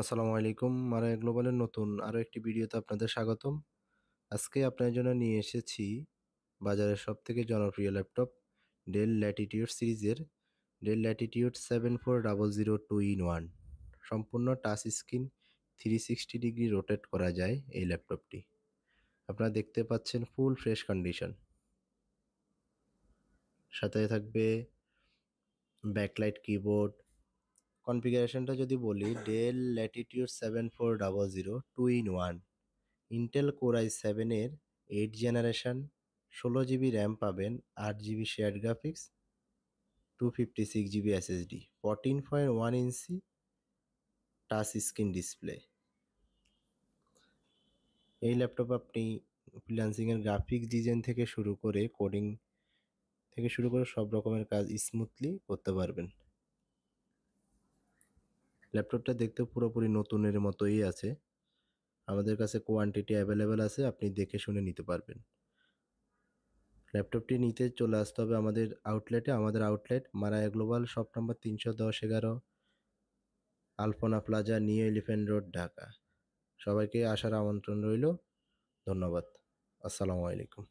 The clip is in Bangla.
আসসালামু আলাইকুম। মারা গ্লোবালের নতুন আরো একটি ভিডিওতে আপনাদের স্বাগতম। আজকে আপনার জন্য নিয়ে এসেছি বাজারের সবথেকে জনপ্রিয় ল্যাপটপ ডেল ল্যাটিটিউড সিরিজের ডেল ল্যাটিটিউড 74002 in 1। সম্পূর্ণ টাচ স্ক্রিন, 360 ডিগ্রি রোটেট করা যায় এই ল্যাপটপটি। আপনারা দেখতে পাচ্ছেন ফুল ফ্রেশ কন্ডিশন। সাথে থাকবে ব্যাকলাইট কিবোর্ড। কনফিগারেশনটা যদি বলি, Dell latitude 74002 in 1, Intel core i7-এর 8 জেনারেশন, 16 জিবি র্যাম পাবেন, 8 GB shared graphics, 256 GB SSD, 14.1 inch touch screen display. এই ল্যাপটপ আপনি ফ্রিল্যান্সিংয়ের গ্রাফিক্স ডিজাইন থেকে শুরু করে কোডিং থেকে শুরু করে সব রকমের কাজ স্মুথলি করতে পারবেন। ল্যাপটপটা দেখতে পুরোপুরি নতুনের মতোই আছে। আমাদের কাছে কোয়ান্টিটি অ্যাভেলেবেল আছে, আপনি দেখে শুনে নিতে পারবেন। ল্যাপটপটি নিতে চলে আসতে হবে আমাদের আউটলেটে। আমাদের outlet Maraya global, shop number 310-11, Alpana plaza, new elephant road, Dhaka. সবাইকে আসার আমন্ত্রণ রইল। ধন্যবাদ। আসসালামু আলাইকুম।